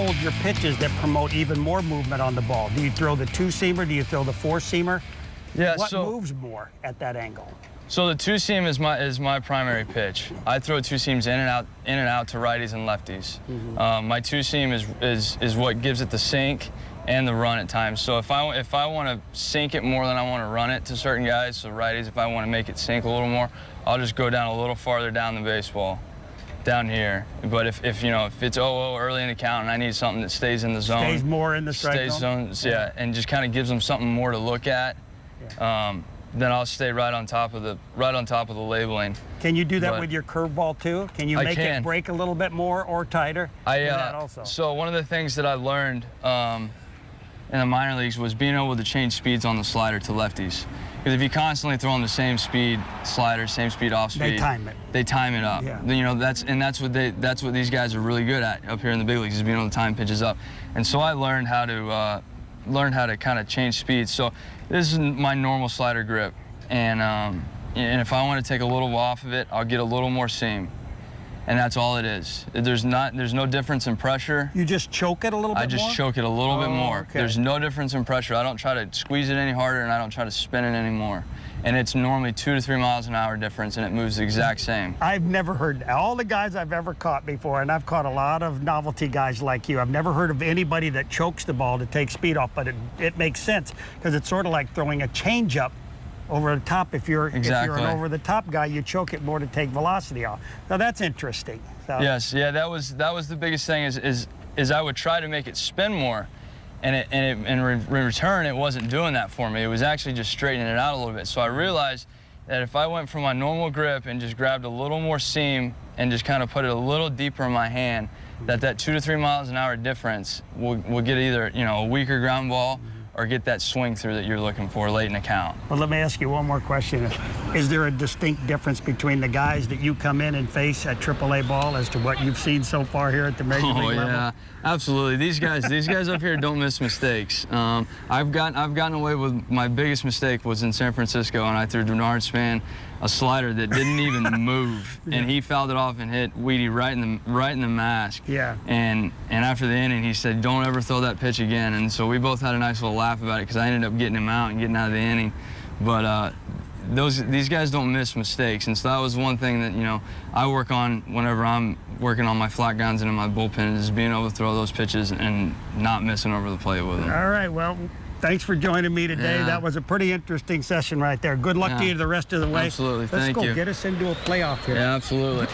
hold your pitches that promote even more movement on the ball? Do you throw the two-seamer? Do you throw the four-seamer? Yeah, what moves more at that angle? So the two-seam is my primary pitch. I throw two seams in and out to righties and lefties. My two-seam is what gives it the sink and the run at times. So if I want to sink it more than I want to run it to certain guys, so righties, if I want to make it sink a little more, I'll just go down a little farther down the baseball, down here. But if it's 0-0 early in the count and I need something that stays in the zone, stays more in the strike zone, yeah, and just kind of gives them something more to look at. Yeah. Then I'll stay right on top of the labeling. Can you do that with your curveball too? Can you make it break a little bit more or tighter? That also? So one of the things that I learned in the minor leagues was being able to change speeds on the slider to lefties. Because if you constantly throw on the same speed slider, same speed off speed, they time it. They time it up. Yeah. You know, that's what these guys are really good at up here in the big leagues, is being able to time pitches up. And so I learned how to kind of change speeds. So this is my normal slider grip, and if I want to take a little off of it, I'll get a little more seam, and that's all it is. There's no difference in pressure. You just choke it a little bit more? I just choke it a little bit more. Okay. There's no difference in pressure. I don't try to squeeze it any harder, and I don't try to spin it anymore. And it's normally 2 to 3 miles an hour difference, and it moves the exact same. I've never heard, all the guys I've ever caught before, and I've caught a lot of novelty guys like you, I've never heard of anybody that chokes the ball to take speed off, but it makes sense, because it's sort of like throwing a changeup over the top. If you're an over-the-top guy, you choke it more to take velocity off. So that's interesting. So. Yes, yeah, that was the biggest thing is I would try to make it spin more. In return, it wasn't doing that for me. It was actually just straightening it out a little bit. So I realized that if I went from my normal grip and just grabbed a little more seam and just kind of put it a little deeper in my hand, that 2 to 3 miles an hour difference will get either a weaker ground ball or get that swing through that you're looking for late in the count. Well, let me ask you one more question. Is there a distinct difference between the guys that you come in and face at AAA ball as to what you've seen so far here at the major league level? Oh yeah, absolutely. These guys up here don't miss mistakes. I've gotten away with my biggest mistake was in San Francisco, and I threw Donnie Hart a slider that didn't even move, and he fouled it off and hit Weedy right in the mask. Yeah. And after the inning, he said, "Don't ever throw that pitch again." And so we both had a nice little laugh about it, because I ended up getting him out and getting out of the inning. But these guys don't miss mistakes, and so that was one thing that I work on whenever I'm working on my flat grounds and in my bullpen, is being able to throw those pitches and not missing over the plate with them. All right, well, thanks for joining me today. Yeah. That was a pretty interesting session right there. Good luck to you the rest of the way. Absolutely, Let's thank you. Get us into a playoff here. Yeah, absolutely.